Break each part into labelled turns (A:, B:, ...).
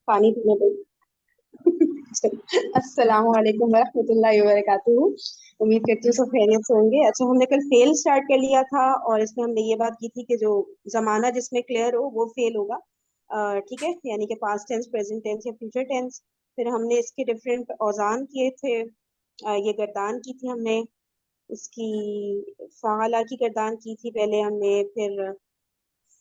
A: पानी पीने गई। अस्सलाम वालेकुम वरहमतुल्लाहि वबरकातुहू। उम्मीद करती हूँ सब खैरियत से होंगे। अच्छा, हमने कल फेल स्टार्ट कर लिया था और इसमें हमने ये बात की थी कि जो जमाना जिसमें क्लियर हो वो फेल होगा। ठीक है, यानी कि पास्ट टेंस, प्रेजेंट टेंस या फ्यूचर टेंस। फिर हमने इसके डिफरेंट औजान किए थे। ये गर्दान की थी हमने, इसकी फ़ाला की गर्दान की थी पहले हमने, फिर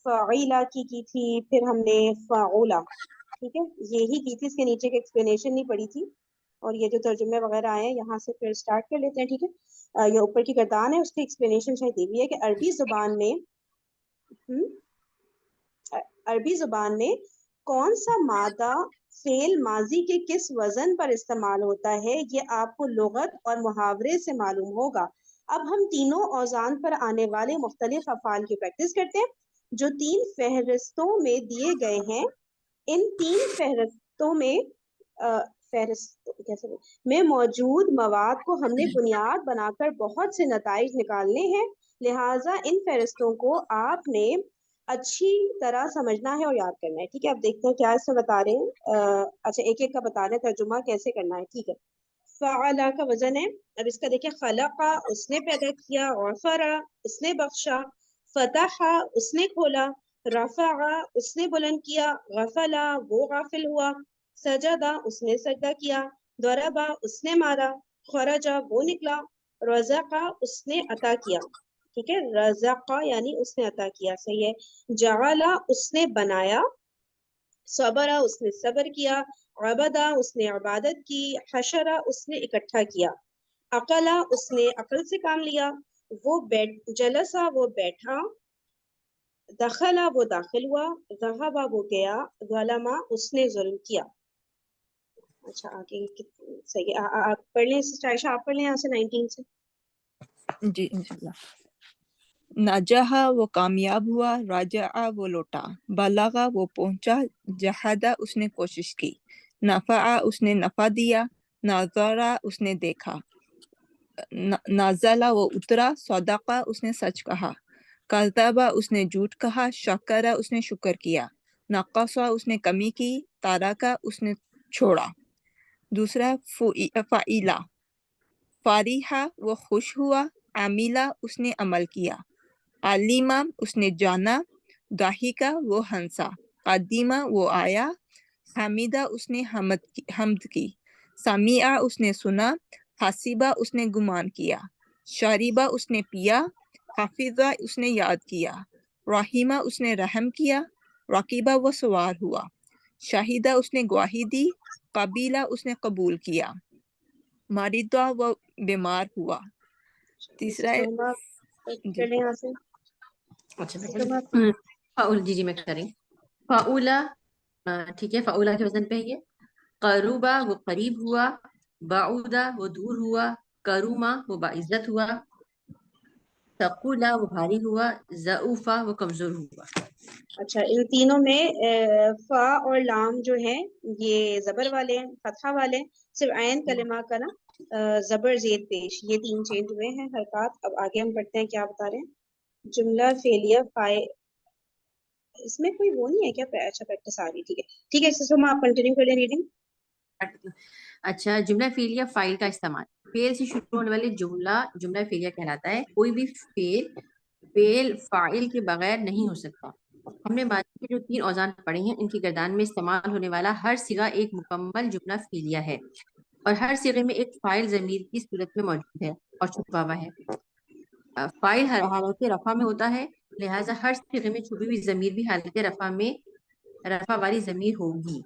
A: फ़ाइला की थी, फिर हमने फ़ाउला। ठीक है, यही की थी, इसके नीचे की एक्सप्लेनेशन नहीं पड़ी थी। और ये जो तर्जुमे वगैरह आए हैं यहाँ से फिर स्टार्ट कर लेते हैं। ठीक है, ये ऊपर की गर्दान है, उसकी एक्सप्लेनेशन शायद ये भी है कि अरबी जुबान में हम्म, अरबी जुबान में कौन सा मादा फेल माजी के किस वजन पर इस्तेमाल होता है, ये आपको लुगत और मुहावरे से मालूम होगा। अब हम तीनों औजान पर आने वाले मुख्तलिफ अफ़ाल की प्रैक्टिस करते हैं जो तीन फहरिस्तों में दिए गए हैं। इन तीन फहरिस्तों में फहरिस्त कैसे में मौजूद मवाद को हमने बुनियाद बनाकर बहुत से नताइज निकालने हैं। लिहाजा इन फहरिस्तों को आपने अच्छी तरह समझना है और याद करना है। ठीक है, अब देखते हैं क्या इसमें बता रहे हैं। अच्छा, एक एक का बता रहे हैं तर्जुमा कैसे करना है। ठीक है, फ़अला का वजन है। अब इसका देखिए, खलक़ा उसने पैदा किया, गफ़रा उसने बख्शा, फ़तहा उसने खोला, रफ़अ उसने बुलंद किया, गफ़ला वो गाफिल हुआ, सजदा उसने सजदा किया, दरबा उसने मारा, खरजा वो निकला, रज़क़ा उसने अता किया। ठीक है, रज़क़ा यानी उसने अता किया, सही है। जअला उसने बनाया, सबरा उसने सब्र किया, अबदा उसने इबादत की, हशरा उसने इकट्ठा किया, अकला उसने अकल से काम लिया, वो बैठ जलसा वो बैठा, दखला वो दाखिल हुआ, ज़हबा वो गया, ज़लमा उसने जुल्म किया। अच्छा, आगे सही है। आप पढ़ लें आयशा, आप पढ़ लें यहाँ से 19 से।
B: जी इंशाल्लाह। नजहा वो कामयाब हुआ, राजा वो लौटा, बलगा वो पहुंचा, जहदा उसने कोशिश की, नफा उसने नफा दिया, नाजरा उसने देखा, नाजला वो उतरा, सदका उसने सच कहा, कज़्ज़बा उसने झूठ कहा, शकरा उसने शुक्र किया, नक़सा उसने कमी की, तारका उसने छोड़ा। दूसरा फ़ाइला, फारिहा वो खुश हुआ, आमिला उसने अमल किया, आलिमा उसने जाना, दाहिका वो हंसा, कदीमा वो आया, हामिदा उसने हमद की, सामिया उसने सुना, हसीबा उसने गुमान किया, शारिबा उसने पिया, हाफिजा उसने याद किया, राहिमा उसने रहम किया, रकीबा वो सवार हुआ, शाहिदा उसने गवाही दी, कबीला उसने कबूल किया, मारिदा वो बीमार हुआ। तीसरा है
A: इस्तेमाल
B: जी
A: कर लें यहाँ से।
C: अच्छा मैं
A: इस्तेमाल
C: फाउल, जी मैं कह रही हूँ। फाउला, ठीक है, फाउला के वजन पे है ये। करूबा वो करीब हुआ, बाउदा वो दूर हुआ, करूमा वो बाइज्जत हुआ, तकुला वो भारी हुआ, ज़ऊफा वो कमजोर हुआ।
A: अच्छा, इन तीनों में फा और लाम जो है ये जबर वाले हैं, फतहा वाले हैं। सिर्फ आयन कलिमा का ना जबर जेद पेश, ये तीन चेंज हुए हैं हरकत। अब आगे हम पढ़ते हैं क्या बता रहे हैं। जुमला फेलियर फाइ, इसमें कोई वो नहीं है क्या? अच्छा, प्रैक्टिस आ रही, ठीक है। ठीक है, इससे हम आप कंटिन्यू कर लें रीडिंग।
C: अच्छा, जुमला फेल या फाइल का इस्तेमाल। फेल से शुरू होने वाले जुमला जुमला फेलिया कहलाता है। कोई भी फेल फाइल के बगैर नहीं हो सकता। हमने माजी के जो 3 औजान पढ़े हैं, इनकी गर्दान में इस्तेमाल होने वाला हर सिगा एक मुकम्मल जुमला फेलिया है और हर सिगे में एक फाइल ज़मीर की सूरत में मौजूद है और छुपा हुआ है। फाइल हर हालत रफा में होता है, लिहाजा हर सिगे में छुपी हुई ज़मीर भी हालत रफा में रफा वाली ज़मीर होगी।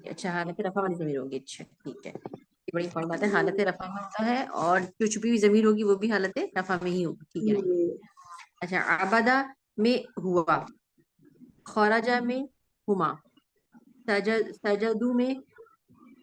C: अच्छा, हालत रफा वाली ज़मीर होगी। अच्छा ठीक है, ये बड़ी इंपॉर्टेंट बात है। हालत रफा में होता है और जो छुपी हुई ज़मीर होगी वो भी हालत रफा में ही होगी। ठीक है। अच्छा, आबादा में हुआ, खराजा में हुमा, सजदू में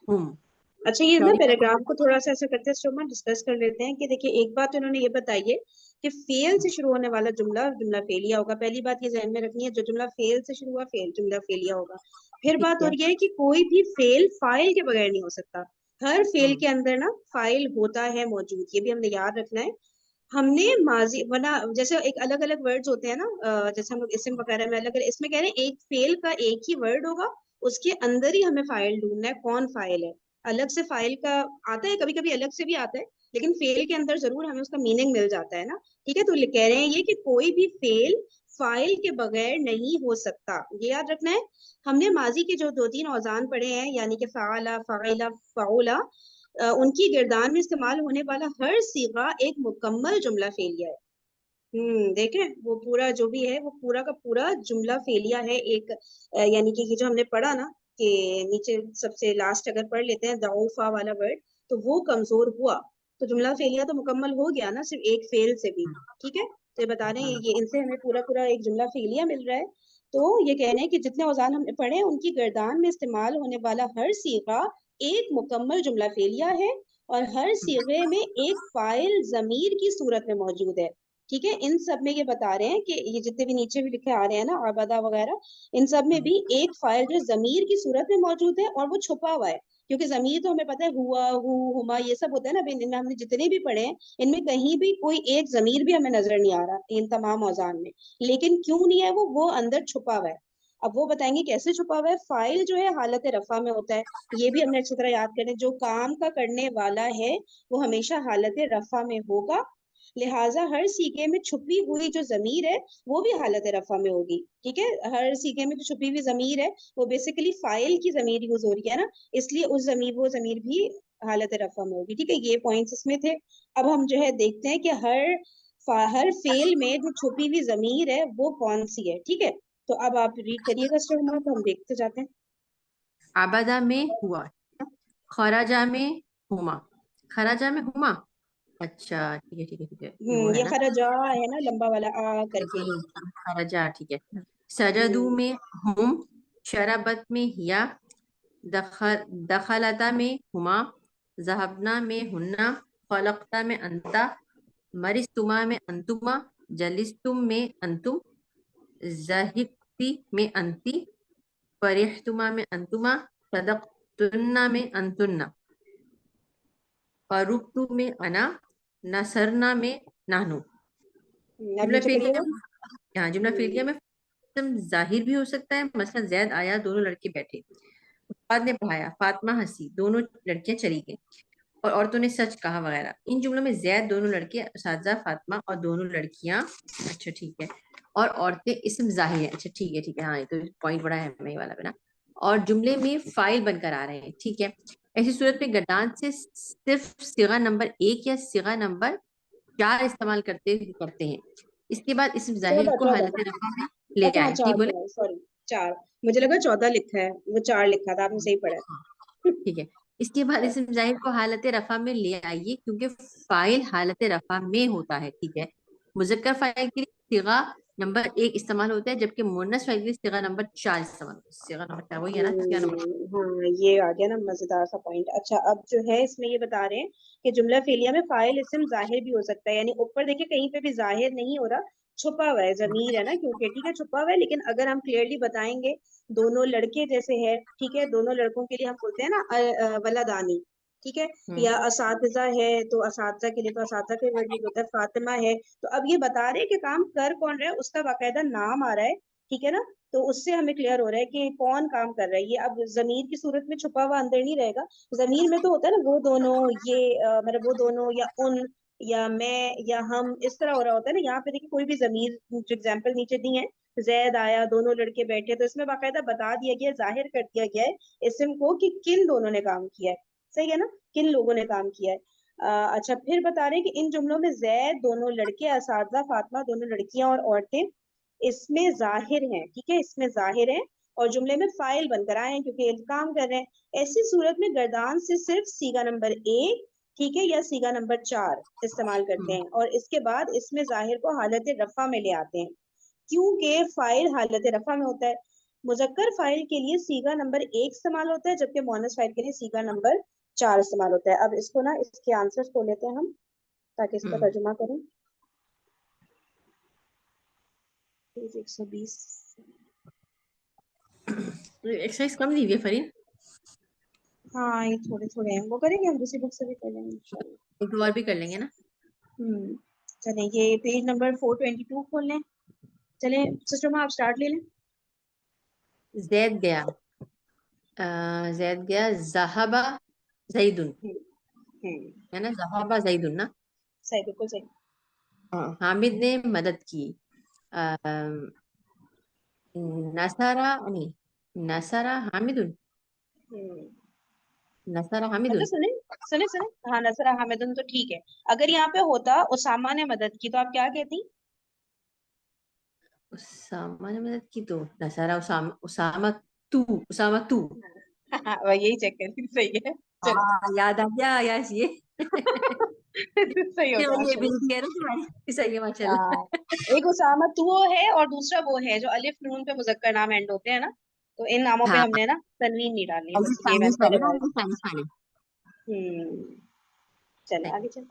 C: हुम।
A: अच्छा, ये ना
C: शरीका
A: पैराग्राफ को थोड़ा सा ऐसा करते हैं, इसको हम डिस्कस कर लेते हैं कि देखिए, एक बात उन्होंने ये बताई है कि फेल से शुरू होने वाला जुमला जुमला फेलिया होगा। पहली बात ये ध्यान में रखनी है, जो जुमला फेल से शुरू हुआ फेल जुमला फेलिया होगा। फिर
C: ठीक
A: बात
C: है।
A: और ये है कि कोई भी फेल फाइल के बगैर नहीं हो सकता। हर फेल के अंदर ना फाइल होता है मौजूद, ये भी हमने याद रखना है। हमने माजी वरना जैसे एक अलग अलग वर्ड्स होते हैं ना, जैसे हम लोग इसम वगैरह में अलग अलग, इसमें कह रहे हैं एक फेल का एक ही वर्ड होगा उसके अंदर ही हमें फाइल ढूंढना है, कौन फाइल है। अलग से फाइल का आता है, कभी कभी अलग से भी आता है, लेकिन फेल के अंदर जरूर हमें उसका मीनिंग मिल जाता है ना। ठीक है, तो कह रहे हैं ये कि कोई भी फेल फाइल के बगैर नहीं हो सकता, ये याद रखना है। हमने माजी के जो 2-3 औजान पढ़े हैं, यानी कि फ़ाला, फ़ाइला, फ़ाउला, उनकी गिरदान में इस्तेमाल होने वाला हर सीगा एक मुकम्मल जुमला फेलिया है। देखें वो पूरा जो भी है वो पूरा का पूरा जुमला फेलिया है एक। यानी कि ये जो हमने पढ़ा ना कि नीचे सबसे लास्ट अगर पढ़ लेते हैं दाऊफा वाला वर्ड, तो वो कमजोर हुआ, तो जुमला फेलिया तो मुकम्मल हो गया ना सिर्फ एक फेल से भी। ठीक है, तो ये बता रहे हैं ये इनसे हमें पूरा पूरा एक जुमला फेलिया मिल रहा है। तो ये कह रहे हैं कि जितने औजान हमने पढ़े हैं उनकी गर्दान में इस्तेमाल होने वाला हर सीगा एक मुकम्मल जुमला फेलिया है, और हर सीगे में एक फाइल जमीर की सूरत में मौजूद है। ठीक है, इन सब में ये बता रहे हैं कि ये जितने भी नीचे भी लिखे आ रहे हैं ना आबादा वगैरह, इन सब में भी एक फाइल जो जमीर की सूरत में मौजूद है और वो छुपा हुआ है। क्योंकि जमीर तो हमें पता है हुआ, हुमा, ये सब होता है ना। अभी इनमें हमने जितने भी पढ़े हैं इनमें कहीं भी कोई एक जमीर भी हमें नजर नहीं आ रहा इन तमाम औजान में। लेकिन क्यों नहीं है वो अंदर छुपा हुआ है। अब वो बताएंगे कैसे छुपा हुआ है। फाइल जो है हालत रफा में होता है, ये भी हमने अच्छी तरह याद करें। जो काम का करने वाला है वो हमेशा हालत रफा में होगा, लिहाजा हर सीगे में छुपी हुई जो जमीर है वो भी हालत रफा में होगी। ठीक है, हर सीगे में जो छुपी हुई जमीर है वो बेसिकली फाइल की जमीर यूज हो रही है ना, इसलिए वो जमीर भी हालत रफा में होगी। ठीक है, ये पॉइंट्स इसमें थे। अब हम जो है देखते हैं कि हर फेल में जो छुपी हुई जमीर है वो कौन सी है। ठीक है, तो अब आप रीड करिएगा स्टोरी, तो हम देखते जाते हैं।
C: आबादा में हुआ, खराजा में हुमा, खराजा में हुमा। अच्छा ठीक है ठीक है ठीक है, ये वो है
A: ये
C: ना।
A: खराजा है ना, लंबा वाला आ करके।
C: खराजा ठीक है। सजदू
A: हम्म
C: में हुम, शराबत में हिया, दखलता में हुमा, जहबना में हुन्ना, खलकता में अंता, मरिस्तुमा में अंतुमा, जलिस्तुम में अंतुम, जहिकती में अंती, फरिहतुमा में अंतुमा, सदकतुन्ना में अंतुन्ना, फरुक्तु में अना, नसरना में नानू।
A: अब
C: जुमला
A: नीचे
C: फेलिया
A: करिएगा।
C: में, हाँ जुमला फेलिया में तुम जाहिर भी हो सकता है, मसलन जैद आया, दोनों लड़के बैठे, उस्ताद ने पढ़ाया, फातिमा हंसी, दोनों लड़कियां चली गई, और औरतों ने सच कहा वगैरह। इन जुमलों में जैद, दोनों लड़के, असातिज़ा, फातिमा और दोनों लड़कियां। अच्छा ठीक है। और औरतें इस्म जाहिर है। अच्छा ठीक है हाँ, ये तो पॉइंट बड़ा है ये वाला ना। और जुमले में फाइल बनकर आ रहे हैं। ठीक है, ऐसी सूरत में गर्दान से सिर्फ सिगा नंबर 1 या सिगा नंबर 4 इस्तेमाल करते हैं। इसके बाद इस्म जाहिर
A: 14,
C: को
A: 14।
C: हालत रफा में ले
A: अच्छा हाँ,
C: आए। जी
A: 4
C: बोले।
A: है, सॉरी, 4। मुझे लगा 14 लिखा है, वो 4 लिखा था, आपने सही पढ़ा है।
C: ठीक है, इसके बाद इस्म जाहिर को हालत रफा में ले आइए, क्योंकि फाइल हालत रफा में होता है। ठीक है, मुजक्कर फाइल के लिए सिगा नंबर 1 इस्तेमाल होता है, जबकि मुन्नस फाइल के लिए सिगा नंबर 4 इस्तेमाल होता है। सिगा नंबर 4 वही है ना, सिगा नंबर।
A: हाँ, ये आ गया ना मजेदार सा पॉइंट। अच्छा, अब जो है इसमें ये बता रहे हैं कि जुमला फेलिया में फाइल इस्म जाहिर भी हो सकता है, यानी ऊपर देखिए कहीं पे भी जाहिर नहीं हो रहा, छुपा हुआ है, जमीर है ना, क्योंकि ठीक है छुपा हुआ है। लेकिन अगर हम क्लियरली बताएंगे, दोनों लड़के जैसे है, ठीक है, दोनों लड़कों के लिए हम बोलते हैं ना वलदानी। ठीक है,
C: हम्म
A: या असातिजा है तो असातिजा के लिए तो असातिजा के वर्ड यूज होता है, फातिमा है। तो अब ये बता रहे हैं कि काम कर कौन रहा है, उसका बाकायदा नाम आ रहा है। ठीक है ना, तो उससे हमें क्लियर हो रहा है कि कौन काम कर रहा है। ये अब जमीर की सूरत में छुपा हुआ अंदर नहीं रहेगा। जमीर में तो होता है ना वो दोनों, ये मतलब वो दोनों या उन या मैं या हम, इस तरह हो रहा होता है ना। यहाँ पे देखिए कोई भी जमीर जो एग्जाम्पल नीचे दी है, जैद आया, दोनों लड़के बैठे, तो इसमें बाकायदा बता दिया गया, जाहिर कर दिया गया है इसम को कि किन दोनों ने काम किया है। सही है ना, किन लोगों ने काम किया है। अच्छा, फिर बता रहे हैं कि इन जुमलों में जैद, दोनों लड़के, असातिज़ा, फातिमा, दोनों लड़कियां और औरतें इसमें जाहिर हैं। ठीक है, इसमें जाहिर है और जुमले में फाइल बनकर आए हैं क्योंकि ये काम कर रहे हैं। ऐसी सूरत में गर्दान से सिर्फ सीगा नंबर 1, ठीक है, या सीगा नंबर 4 इस्तेमाल करते
C: हम्म
A: हैं, और इसके बाद इसमें जाहिर को हालत रफा में ले आते हैं, क्योंकि फाइल हालत रफा में होता है। मुजक्कर फाइल के लिए सीगा नंबर 1 इस्तेमाल होता है, जबकि मोनस फाइल के लिए सीगा नंबर 4 इस्तेमाल होता है। अब इसको ना, इसके आंसर्स को लेते हैं हम, ताकि इसका
C: हम्म।
A: तर्जुमा करें। पेज 120।
C: एक्सरसाइज कम दी हुई है फरीन।
A: हाँ, ये थोड़े थोड़े हैं, वो करेंगे हम, दूसरी बुक से भी कर लेंगे इंशाल्लाह।
C: एक दो और भी कर लेंगे ना।
A: चलें, ये पेज नंबर 422 खोल लें। चलें सिस्टर, आप स्टार्ट ले लें।
C: जैद गया, जैद गया, ज़हबा ज़ैदुन,
A: हम्म,
C: है ना, ज़हबा ज़ैदुन ना।
A: सही, बिल्कुल सही।
C: हामिद ने मदद की। अ, नसरा नहीं, नसरा हामिदुन,
A: हम्म,
C: नसरा
A: अच्छा
C: हामिदुन।
A: सुने, सुने सुने, हाँ नसरा हामिदुन तो ठीक है। अगर यहाँ पे होता उसामा ने मदद की तो आप क्या कहती?
C: उसामा ने मदद की तो नसरा उसामा, उसामा तू, उसामा तू।
A: वही यही चेक कर रही थी, सही है। चलो।
C: याद आ गया यस ये।
A: सही हो
C: ये
A: गया,
C: वाली
A: चलो।
C: एबिलिटी है ना तुम्हारी, सही है
A: हाँ,
C: माशाल्लाह।
A: एक उसामा तू है और दूसरा वो है जो अलिफ नून पे मुजक्कर नाम एंड होते हैं ना, तो इन नामों पे
C: हाँ,
A: हमने ना तनवीन नहीं डालनी है,
C: अभी
A: बस ये मैंने
C: चाइनीज
A: पहले
C: वाले ना,
A: बार।
C: अभी चाइनीज वाले।
A: हम्म, चले
C: नहीं,
A: आगे चल।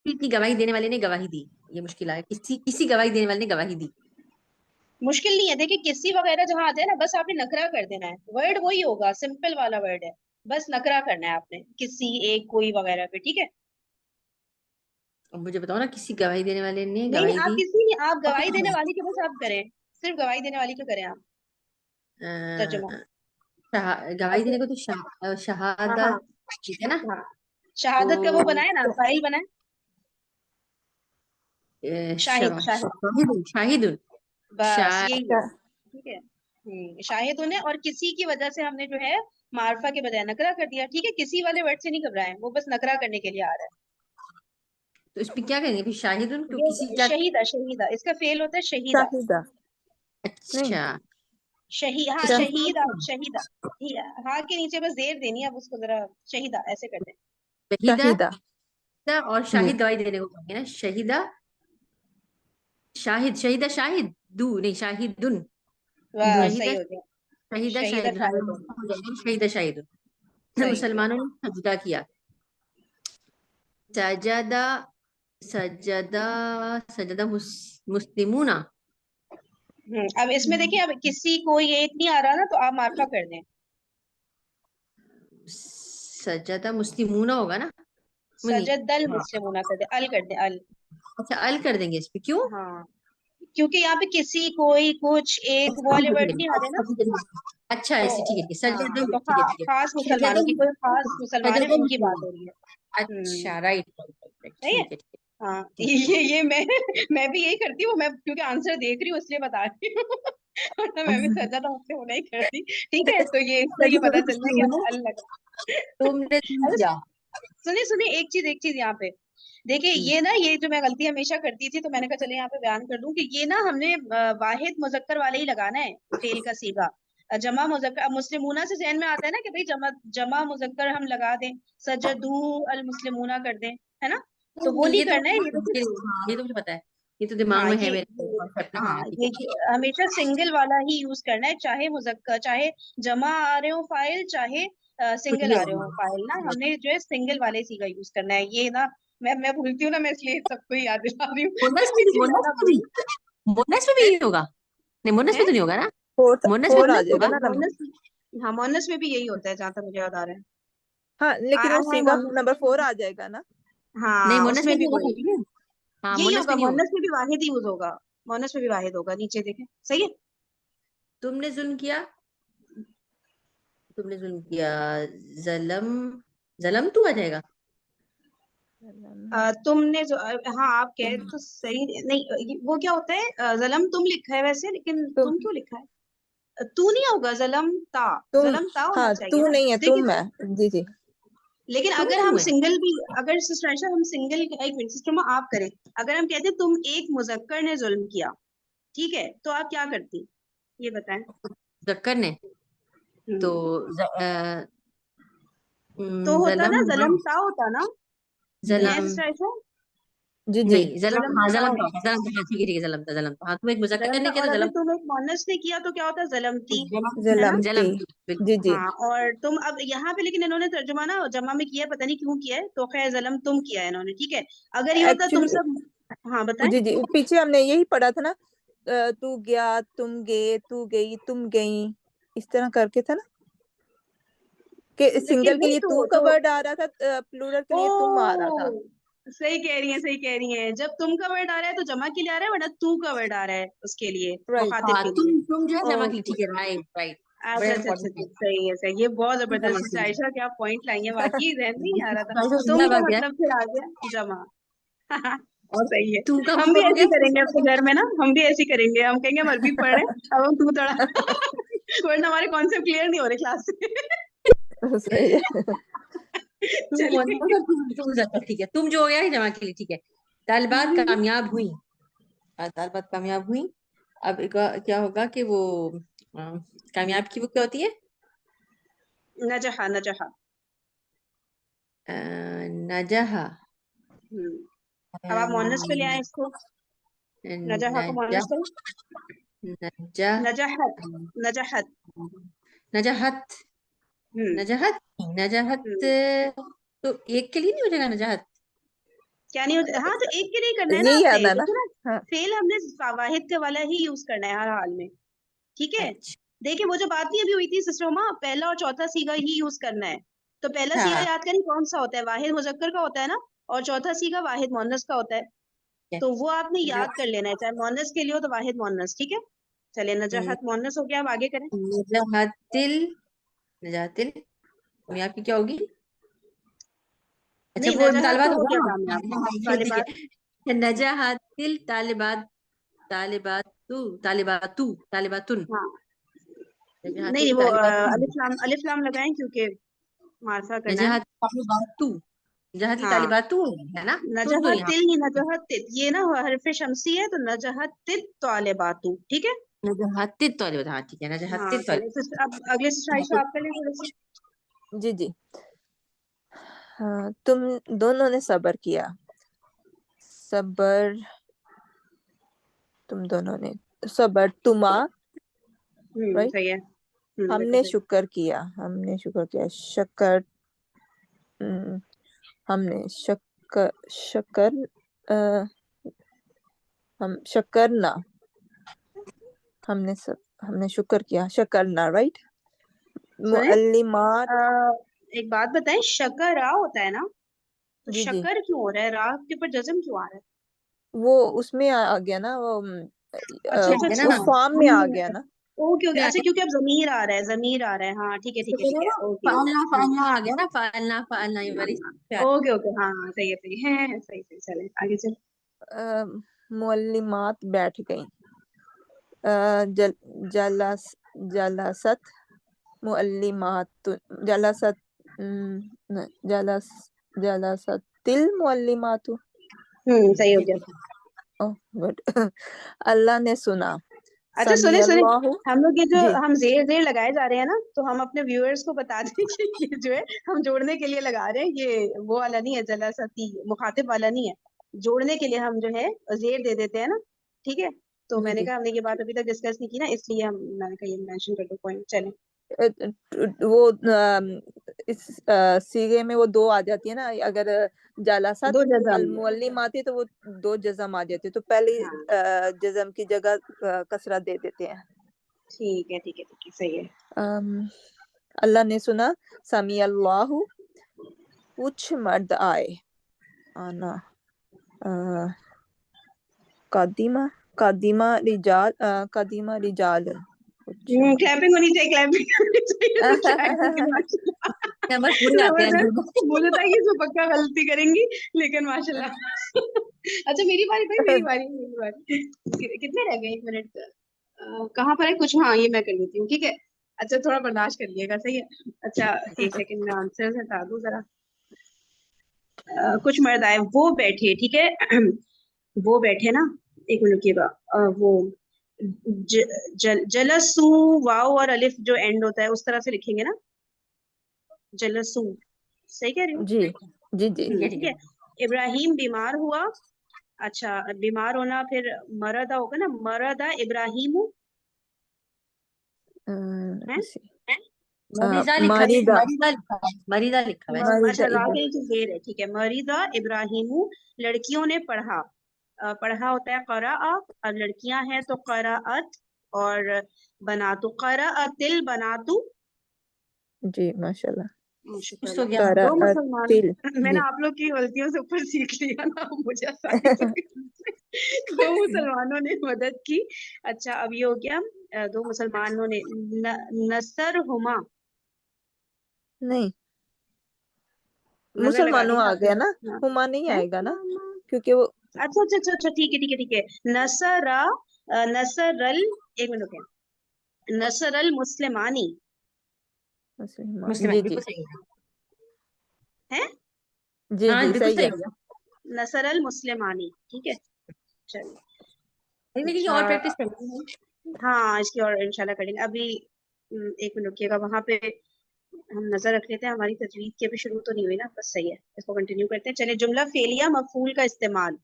C: किसी की गवाही देने वाले ने गवाही दी, ये मुश्किल है, किसी किसी गवाही देने वाले ने गवाही दी।
A: मुश्किल नहीं है, देखिए किसी वगैरह जहां आते हैं ना, बस आपने नकरा कर देना है, वर्ड वही होगा, सिंपल वाला वर्ड है, बस नकरा करना है आपने, किसी, एक, कोई वगैरह पे, ठीक है।
C: अब मुझे बताओ ना, किसी गवाही देने वाले ने
A: नहीं नहीं,
C: गवाही
A: आप
C: दी।
A: किसी नहीं, आप
C: और
A: गवाही
C: क्या
A: देने
C: है?
A: वाली के बस आप करें, सिर्फ गवाही देने वाली का करें आप तर्जुमा।
C: गवाही
A: अच्छा,
C: देने को तो
A: हाँ हाँ
C: शहादत, ठीक है ना।
A: हाँ, शहादत का वो
C: तो
A: बनाए ना, फाइल बनाए, शाहिद शाहिद,
C: शाहिदुन, शाहिदुन,
A: बस यही है,
B: अच्छा,
A: ठीक है। शाहिद उन्हें, और किसी की वजह से हमने जो है मार्फा के बजाय नकरा कर दिया, ठीक है, किसी वाले वर्ड से नहीं घबराए, वो बस नकरा करने के लिए आ रहा है।
C: तो इसमें क्या करेंगे फिर, शाहिदुन क्यों, किसी
A: ये
C: क्या।
A: शहीदा, शहीदा इसका फेल होता है, शहीदा।
B: शाहिदा नहीं,
C: अच्छा,
A: हाँ
B: शा,
A: शहीदा, शहीदा। हाँ के नीचे बस जेर देनी है, अब उसको जरा शहीदा ऐसे कर दें।
C: शहीदा,
B: शाहिदा
C: और
B: जी,
C: शाहिद गवाही देने को कहेंगे ना, शहीदा, शाहिद, शहीदा शाहिद, दू नहीं, शाहिदुन,
B: दुन
A: बस सही
C: शहीदा,
A: हो गया,
C: शहीदा
A: शहीदा
C: शाहिद,
A: शाहिद,
C: शहीदा शाहिद।
A: सही हो गया।
C: मुसलमानों ने सजदा किया। सजदा, सजदा, सजदा मुस्लिमूना।
A: अब इसमें देखिए, अब किसी को ये एक नहीं आ रहा ना, तो आप मार्फा कर दें,
C: सजदा मुस्लिमूना होगा ना, वो नहीं।
A: सजदल
C: हाँ,
A: मुस्लिमूना कर दे, अल कर दे, अल।
C: अच्छा अल कर देंगे इस पे, क्यों।
A: हाँ, क्योंकि यहाँ पे किसी, कोई, कुछ, एक, वो
C: अच्छा
A: वाले
C: ठीक है,
A: वर्ड
C: ठीक
A: नहीं आ रहे ना,
C: है, ठीक है। अच्छा
A: तो
C: ऐसे, ठीक है, ठीक है, सजदा,
A: हाँ, तो
C: ठीक है, ठीक है,
A: खास
C: सजदा
A: मुसलमानों की, कोई खास मुसलमान है
C: सजदा
A: उनकी बात
C: मुस्लिमूना।
A: हो रही है।
C: अच्छा, राइट राइट राइट,
A: सही है।
C: ठीक है, ठीक है,
A: हाँ,
C: ठीक है।
A: ये मैं भी यही करती हूँ, मैं क्योंकि आंसर देख रही हूँ इसलिए बता रही हूँ। वरना मैं भी सजा तो मुझसे होना ही करती, ठीक है, तो ये इससे ये
C: सजदा
A: पता चल रहा है कि
C: मुस्लिमूना,
A: हमें अल लगा।
C: तुमने तुम
A: अरे
C: किया।
A: सुनिए सुनिए, एक चीज यहाँ पे देखिए,
C: हम्म,
A: ये ना, ये जो मैं गलती हमेशा करती थी, तो मैंने कहा चले यहाँ पे बयान कर दूं कि ये ना हमने वाहिद मुजक्कर वाले ही लगाना है, फेल का सीगा। जमा मुजक्कर, अब मुस्लिमूना से जहन में आता है ना कि भाई जमा, जमा मुजक्कर हम लगा दें, सजदू अल मुस्लिमूना कर दें, है ना, तो वो नहीं
C: ये तो
A: करना है,
C: मुझे,
A: ये देखिए।
C: हाँ ये तो मुझे पता है, ये तो दिमाग
A: हाँ
C: में है
A: ये,
C: मेरे concept ना, हाँ
A: हाँ
C: ठीक
A: ये
C: है।
A: हमेशा सिंगल वाला ही यूज करना है, चाहे मुजक्कर, चाहे जमा आ रहे हो फाइल, चाहे
C: कुछ
A: सिंगल
C: भी
A: आ रहे
C: होगा।
A: हो फाइल, ना हमने जो है सिंगल वाले सी का यूज करना है, ये ना, मैं भूलती हूँ ना, मैं इसलिए सबको याद दिला रही हूँ।
C: मोनस में भी,
A: मैं
C: मोनस
A: ना
C: में भी,
A: भूल
C: मोनस में भी
A: है,
C: यही होगा। नहीं, मोनस
A: है?
C: में तो नहीं होगा ना, मोनस में
B: फोर
C: तो
B: आ
C: नहीं
B: जाएगा
C: होगा।
B: ना नंबर।
A: मोनस, हाँ मोनस में भी यही होता है जहां तक मुझे याद आ रहा है।
B: हाँ, लेकिन वो
A: आया है
B: सीगा
A: मोनस,
B: नंबर 4 आ जाएगा ना।
C: नहीं,
A: हाँ
C: मोनस
A: उसमें
C: में
A: भी
C: नहीं होगा
A: वही,
C: कभी भी। हाँ,
A: यही
C: मोनस
A: होगा,
C: में नहीं होगा।
A: मोनस में भी वाहिद यूज होगा, मोनस में भी वाहिद होगा, नीचे देखें, सही है।
C: तुमने जुल्म किया, तुमने जुल्म किया, जलम, जलम तू आ जाएगा।
A: तुमने जो हाँ आप कह तो सही नहीं, वो क्या होता है, जलम तुम लिखा है वैसे, लेकिन
B: तुम
A: तुम क्यों लिखा है, तू नहीं होगा, जलम ता,
B: तुम
A: जलम ता होना
B: हाँ,
A: चाहिए
B: तू
A: ना,
B: नहीं है,
A: देखिए।
B: तुम है। जी जी।
A: लेकिन
C: तुम
A: अगर हम
C: क्यों है।
A: सिंगल भी, अगर सिस्टर आयशा हम सिंगल, एक मिनट सिस्टर आप करें, अगर हम कहते तुम एक मुजक्कर ने जुल्म किया, ठीक है, तो आप क्या करती, ये बताएं।
C: जक्कर ने, तो
A: हम्म, तो होता
C: जलम,
A: ना, जलम ता होता ना, है
C: जलम,
A: सिस्टर आयशा,
B: जी जी।
C: नहीं जलम,
A: जलम
C: हाँ
A: ता
C: जलम था,
A: होता,
C: जलम था, हाँ, ठीक है ठीक है, जलम था, जलम था, हाँ तुम एक मुजक्कर
A: जलम
C: ने
A: ता,
C: किया
A: और
C: तो
A: अगर
C: जलम।
A: तुम एक मोनस ने किया तो क्या होता, जलमती, है ना।
B: जलमती।
C: जलम, बिल्कुल।
B: जी जी।
A: हाँ, और तुम अब यहाँ पे लेकिन इन्होंने तर्जुमा ना जमा में किया है, पता नहीं क्यों किया है, तो खैर जलम तुम किया है इन्होंने, ठीक है। अगर ये होता तुम
B: एक्चुअली
A: सब, हाँ बताएं।
B: जी जी, पीछे हमने यही पढ़ा था ना, तू गया, तुम गए, तू गई, तुम गई, इस तरह करके था ना, कि
A: लेकिन
B: सिंगल के
A: नहीं,
B: लिए तू का वर्ड आ रहा था, प्लूरल के
A: ओ
B: लिए तुम आ रहा था।
A: सही कह रही है, सही कह रही है, जब तुम का वर्ड आ रहा है तो जमा के लिए आ रहा है, वरना तू का वर्ड आ रहा है उसके लिए,
B: राइट।
A: मुखातिब
C: हाँ,
A: के लिए।
C: तुम जो है जमा की,
A: ओके,
C: ठीक है, राइट राइट।
A: अच्छा
C: बड़ा
A: अच्छा अच्छा
C: इंपॉर्टेंट
A: अच्छा,
C: है।
A: सही है सही, ये बहुत जबरदस्त
C: समझ
A: है।
C: लीजिए।
A: आयशा क्या पॉइंट लाई है, वाकई जहन नहीं आ रहा था।
C: तो
A: तुम
C: जिंदा
A: का
C: भाग गया।
A: मतलब फिर आ गया जमा।
C: और
A: सही है।
C: तू का
A: हम भी
C: मतलब हो
A: ऐसे ही
C: गया
A: करेंगे अपने घर में ना, हम भी ऐसे ही करेंगे, हम कहेंगे हम अरबी पढ़ रहे हैं, अब हम तू तड़ा वरना हमारे कॉन्सेप्ट क्लियर नहीं हो रहे क्लास में।
B: सही है।
C: तू
A: चलिए।
C: मोहम्मद और तू जफर, ठीक है, तुम जो हो गया है जमा के लिए, ठीक है। तालिबात कामयाब हुई, तालिबात कामयाब हुई। अब क्या होगा कि वो कामयाब की वो क्या होती है?
A: नजहा नजहा।
C: अ, नजहा।
A: अब आप मोनस पे ले आए इसको, नजहा को
C: नजा
A: मोनस पे।
C: नजा
A: नजहत। नजहत।
C: नजहत।
A: हम्म
C: नजहत। नजहत
A: हम्म
C: तो एक के लिए नहीं हो जाएगा नजहत?
A: क्या नहीं होता, हाँ तो एक के लिए करना है ना
B: यही
A: आपने,
B: याद है ना।
A: देखो ना।
B: हाँ
A: फेल हमने वाहिद के वाला ही यूज करना है हर हाल में, ठीक है।
C: अच्छा।
A: देखिए वो जो बात नहीं अभी हुई थी सिस्टर माँ, पहला और चौथा सीगा ही यूज करना है। तो पहला सीगा
C: हाँ
A: याद करें कौन सा होता है, वाहिद मुजक्कर का होता है ना, और चौथा सीगा वाहिद मोनस का होता है। तो वो आपने याद कर लेना है, चाहे मोनस के लिए हो तो वाहिद मोनस, ठीक है। चलिए नजहत मोनस हो गया, अब आगे करें।
C: नजहतिल। नजहतिल कामयाब की क्या होगी? अच्छा
A: नहीं
C: वो
A: नजहत
C: तालिबात
A: तो
C: हो
A: हो गया
C: गया
A: कामयाब,
C: ना। हाँ, ठीक ठीक
A: तालिबात।
C: है। नजहतिल तालिबात। तालिबातु। तालिबातु। तालिबातुन।
A: हाँ नहीं नहीं,
C: नजहतिल
A: वो
C: तालिबातुन।
A: अलिफ लाम लगाएं क्योंकि मार्फा करना है ना।
C: नजहत तालिबातु। नजहतिल
A: हाँ
C: तालिबातु है ना, तुन को
A: नजहत
C: नहीं। हाँ
A: तिल ही नजहत तित, ये ना हरफ शमसी है, तो नजहत तित तालिबातु, ठीक है।
C: नजहतिल तालिबात, हाँ ठीक है,
A: हाँ
C: नजहतिल
A: चलिए सिस्टर, अब अगले सिस्टर आयशा आप कर लें थोड़े से।
B: जी जी। हाँ, तुम दोनों ने सब्र किया। सब्र, तुम दोनों ने सब्र तुमा, राइट।
A: सही है। बिल्कुल
B: हमने
A: सही।
B: शुक्र किया, हमने शुक्र किया। शक्कर, हमने शक्कर शक्कर हम शक्करना, हमने शुक्र किया, शक्करना, राइट।
A: सुने,
B: मुअल्लिमात।
A: एक बात बताएं, शकर रा होता है ना, तो
B: जी जी,
A: शकर क्यों हो रहा है, रा के ऊपर जज्म क्यों आ रहा है?
B: वो उसमें आ गया ना, वो
A: अच्छा अच्छा
C: है
A: अच्छा।
B: वो
C: ना।
B: फॉर्म में आ गया ना।
A: ओके ओके, अच्छा क्योंकि अब जमीर आ रहा है, जमीर आ रहा है, हाँ ठीक है ठीक है ठीक है, ओके
C: फालना
A: ओके।
C: फालना आ गया ना, फालना फालना, ये वाली प्यार।
A: ओके ओके, हाँ हाँ सही है सही सही, चले आगे चल।
B: मुअल्लिमात बैठ गईं। जल जलस जलसत मुअल्लिमात, जलसत, जलस जलसतिल मुअल्लिमातु।
A: सही हो
C: ठीक
A: गया।
C: है।
B: Oh good. अल्लाह ने सुना।
A: अच्छा
B: समी
A: सुने सुने,
B: अल्लाहु।
A: हम लोग ये जो
B: जी
A: हम जेर जेर लगाए जा रहे हैं ना, तो हम अपने व्यूअर्स को बता दें कि ये जो है हम जोड़ने के लिए लगा रहे हैं, ये वो वाला नहीं है, जलासती मुखातिब वाला नहीं है। जोड़ने के लिए हम जो है जेर दे देते हैं ना, ठीक है। तो
B: जी
A: मैंने
B: जी।
A: कहा हमने ये बात अभी तक डिस्कस नहीं की ना, इसलिए हम मैंने कहा ये मेंशन कर दो पॉइंट, चले।
B: वो इस सीगे में वो दो आ जाती है ना, अगर जालासत
A: दो जजम।
B: अल मुअल्लिम आती है तो वो दो जजम आ जाती है, तो पहली
A: हाँ
B: जजम की जगह कसरा दे देते हैं।
A: ठीक है ठीक है ठीक है, सही है।
B: अल्लाह ने सुना। समी अल्लाहु, कुछ मर्द आए। आना, कदीमा, कदीमा रिजाल, कुछ
A: क्लैपिंग होनी चाहिए, क्लैपिंग होनी चाहिए तो शायद, लेकिन माशाल्लाह
C: नंबर पूरे आते हैं अंदर में।
A: मुझे था कि इसमें पक्का गलती करेंगी, लेकिन माशाल्लाह। अच्छा मेरी बारी भाई, मेरी बारी। कितने रह गए, 1 मिनट कहाँ पर है कुछ, हाँ ये मैं कर लेती हूँ, ठीक है। अच्छा थोड़ा बर्दाश्त कर लिएगा, सही है। अच्छा एक सेकंड में आंसर हटा दूँ जरा। कुछ मर्द आए, वो बैठे, ठीक है। वो बैठे ना, एक मिनट रुकिएगा। वो जलसू, वाव और अलिफ जो एंड होता है उस तरह से लिखेंगे ना, जलसू, सही कह रही हूँ।
B: जी जी जी।
C: ठीक है ठीक
A: ठीक
C: है।
A: है। इब्राहिम बीमार हुआ। अच्छा बीमार होना फिर मरदा होगा ना, मरदा इब्राहिम है।
B: ऐसे
C: मरीजा लिखा है,
B: मारिदा,
C: मरीजा लिखा है, मरीजा लिखा है।
B: मारिदा
A: अच्छा रा
B: इब्रा,
A: के नीचे जेर है, ठीक है। मरीदा इब्राहिमू, लड़कियों ने पढ़ा। पढ़ा होता है करा, और लड़कियां हैं तो कराअत, और बनातु कराअतिल बनातु।
B: जी माशाल्लाह।
A: शुक्र
C: कुछ तो गया।
A: अल्लाह, दो मुसलमान।
B: कराअतिल,
A: मैंने
B: जी।
A: आप लोग की गलतियों से ऊपर सीख लिया ना, मुझे आसानी से दो मुसलमानों ने मदद की। अच्छा अब ये हो गया, दो मुसलमानों ने नसर हुमा,
B: नहीं,
A: नजर लगा दी
B: मुसलमानों
A: ना
B: आ
A: आपने।
B: गया ना,
A: हाँ
B: हुमा नहीं
A: है,
B: आएगा ना, क्योंकि वो
A: अच्छा अच्छा अच्छा अच्छा, ठीक है ठीक है ठीक है। नसरा, नसरल, एक मिनट रुकिए, नसरल मुस्लिमानी
C: मुस्लिम
B: जी जी
C: बिल्कुल सही है।
A: है,
B: जी
C: हाँ
B: जी
C: बिल्कुल
B: सही
C: सही
B: है।
C: है।
A: नसरल मुस्लिमानी, ठीक है चलिए।
C: लेकिन
A: अच्छा
C: और प्रैक्टिस करनी है।
A: हाँ, इसकी और इंशाल्लाह करेंगे अभी। एक मिनट रुकिएगा, वहां पे हम नजर रख लेते हैं, हमारी तजवीज की अभी शुरू तो नहीं हुई ना, बस सही है, इसको कंटिन्यू करते हैं। चलिए, जुमला फेलिया मफूल का इस्तेमाल।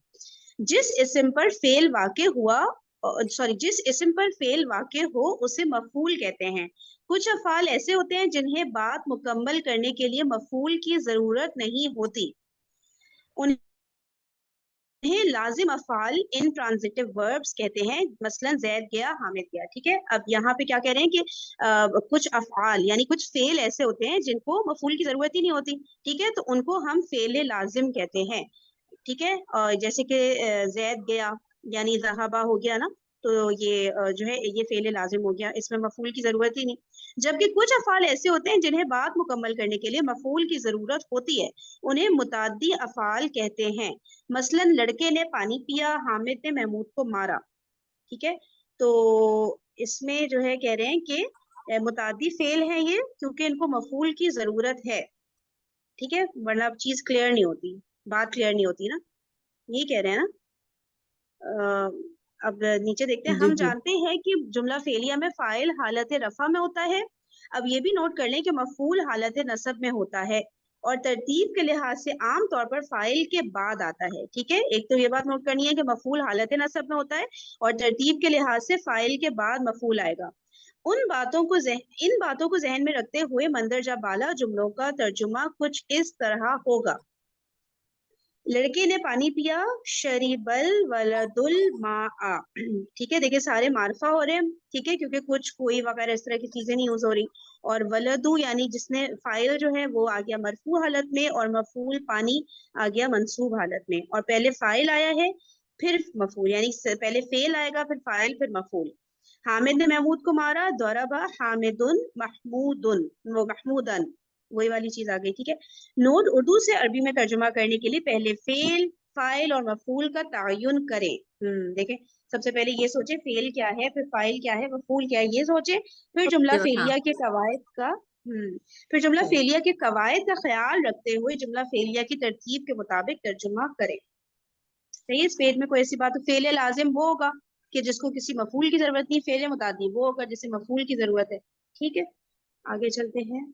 A: जिस इस्म पर फेल वाक़े हुआ, सॉरी, जिस इस्म पर फेल वाक़े हो उसे मफूल कहते हैं। कुछ अफ़ाल ऐसे होते हैं जिन्हें बात मुकम्मल करने के लिए मफूल की जरूरत नहीं होती, उन्हें लाजिम अफ़ाल इन ट्रांजिटिव वर्ब्स कहते हैं। मसलन जैद गया, हामिद गया। ठीक है, अब यहाँ पे क्या कह रहे हैं कि कुछ अफ़ाल यानी कुछ फेल ऐसे होते हैं जिनको मफूल की जरूरत ही नहीं होती। ठीक है, तो उनको हम फेल लाजिम कहते हैं। ठीक है, जैसे कि जैद गया यानी ज़हाबा हो गया ना, तो ये जो है ये फेल लाजिम हो गया, इसमें मफूल की जरूरत ही नहीं। जबकि कुछ अफ़ाल ऐसे होते हैं जिन्हें बात मुकम्मल करने के लिए मफूल की जरूरत होती है, उन्हें मुताद्दी अफ़ाल कहते हैं। मसलन लड़के ने पानी पिया, हामिद ने महमूद को मारा। ठीक है, तो इसमें जो है कह रहे हैं कि मुताद्दी फेल है ये, क्योंकि इनको मफूल की जरूरत है। ठीक है, वरना अब चीज क्लियर नहीं होती, बात क्लियर नहीं होती ना, यही कह रहे हैं ना। अब नीचे देखते हैं,
B: जी
A: हम
B: जी
A: जानते हैं कि जुमला फेलिया में फाइल हालत रफा में होता है। अब ये भी नोट कर लें कि मफूल हालत नसब में होता है, और तरतीब के लिहाज से आम तौर पर फाइल के बाद आता है। ठीक है, एक तो ये बात नोट करनी है कि मफूल हालत नसब में होता है, और तरतीब के लिहाज से फाइल के बाद मफूल आएगा। इन बातों को जहन में रखते हुए मंदरजा बाला जुमलों का तर्जुमा कुछ इस तरह होगा। लड़के ने पानी पिया, शरीबल वलदुल माआ। ठीक है, देखिए सारे मारफा हो रहे हैं। ठीक है, क्योंकि कुछ कोई वगैरह इस तरह की चीजें नहीं यूज हो रही। और वलदू यानी जिसने फाइल जो है वो आ गया मरफू हालत में, और मफूल पानी आ गया मंसूब हालत में। और पहले फाइल आया है फिर मफूल, यानी पहले फेल आएगा फिर फाइल फिर मफूल। हामिद ने महमूद को मारा, दौराबा हामिदुन महमूदुन, वो महमूदन, वही वाली चीज आ गई। ठीक है, नोट, उर्दू से अरबी में तर्जुमा करने के लिए पहले फेल, फाइल और मफूल का तयन करें। देखें, सबसे पहले ये सोचे फेल क्या है, फिर फाइल क्या है, मफूल क्या है, ये सोचे। फिर जुमला
C: हाँ
A: फेलिया के कवायद का फिर जुमला फेलिया के कवायद का ख्याल रखते हुए जुमला फेलिया की तरतीब के मुताबिक तर्जुमा करें। सही है, इस पेज में कोई ऐसी बात, फेल लाजिम वो होगा कि जिसको किसी मफूल की जरूरत नहीं, फेल मुतादी वो होगा जिसे मफूल की जरूरत है। ठीक है, आगे चलते हैं।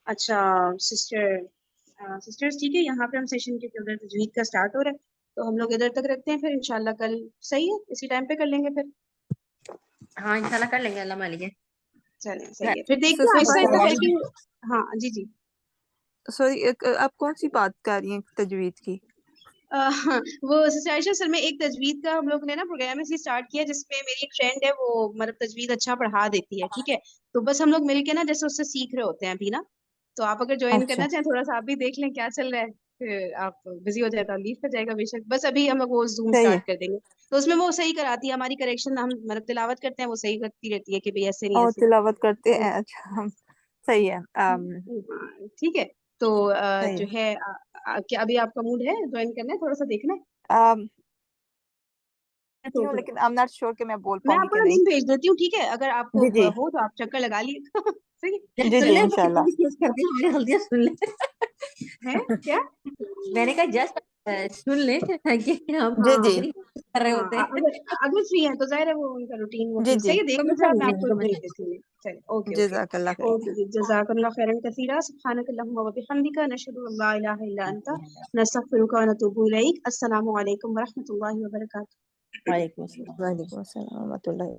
A: अच्छा सिस्टर्स, ठीक है, यहाँ पे हम सेशन के उधर तजवीद का स्टार्ट हो रहा है, तो हम लोग इधर तक रखते हैं, फिर इंशाल्लाह कल सही है इसी टाइम पे कर लेंगे फिर।
C: हाँ इंशाल्लाह कर लेंगे, अल्लाह मालिक है।
A: चलिए सही है, फिर देखते हैं
B: सिर्फ
A: आहिस्ता आहिस्ता
C: तैयारी
A: करके। हाँ जी जी।
B: सॉरी, आप कौन सी बात कर रही हैं तजवीज की?
A: वो सिस्टर आयशा, सर में एक तजवीद का हम लोग ने ना प्रोग्राम ऐसे स्टार्ट किया, जिसमें मेरी एक फ्रेंड है, वो मतलब तजवीद अच्छा पढ़ा देती है। ठीक है, तो बस हम लोग मिलके ना जैसे उससे सीख रहे होते हैं अभी ना, तो आप अगर ज्वाइन
B: अच्छा
A: करना चाहें थोड़ा सा आप भी देख लें क्या चल रहा है, फिर आप बिजी हो जाए तो लीव कर जाएगा बेशक। बस अभी हम लोग वो जूम
B: सही है।
A: स्टार्ट कर देंगे, तो उसमें वो सही कराती है, हमारी करेक्शन हम मतलब तिलावत करते हैं, वो सही करती रहती है कि भाई ऐसे नहीं
B: और
A: ऐसे।
B: तिलावत करते
A: तो
B: हैं, अच्छा हम। सही है।
A: हाँ, ठीक है, तो
B: सही
A: जो
B: है।
A: है क्या अभी आपका मूड है ज्वाइन करना है, थोड़ा सा देखना है
B: um, कहती
A: तो
B: हूँ,
A: फिर
B: लेकिन आई एम नॉट श्योर कि मैं बोल
A: मैं
B: पाऊंगी
A: आपको
B: कि
A: ना
B: नहीं।
A: लिंक भेज देती हूँ। ठीक है, अगर आपको
B: जी जी
A: हो तो आप चक्कर लगा लिए। सही
B: जी
C: सुन
B: जी
C: ले,
B: इंशाल्लाह।
C: कर दी हमारी गलतियां सुन ले।
A: है क्या।
C: मैंने कहा जस्ट सुन ले कि हम
B: जी जी
C: कितनी कर रहे
A: हाँ,
C: होते हैं।
A: अगर अगर फ्री है तो जाहिर है वो उनका रूटीन वो
B: जी
A: फिर
B: जी
A: सही है, देख
C: समझ
A: लीजिए आप, मैं
C: रही हूँ,
A: आपको
C: समझ
A: भेज
C: रही
A: देती हूँ। चलिए, ओके ओके
B: जज़ाकल्लाह खैर।
A: ओके जी, जज़ाकल्लाह खैरन कसीरा, सुब्हानकल्लाहुम्मा व बिहम्दिका, नशहदु अन ला इलाहा इल्ला अंता, नस्तगफिरुका व नतूबु इलैक। अस्सलामु अलैकुम व रहमतुल्लाहि व बरकातुहू।
C: वालेकुम अस्सलाम।
B: वालेकुम अस्सलाम व रहमतुल्लाहि।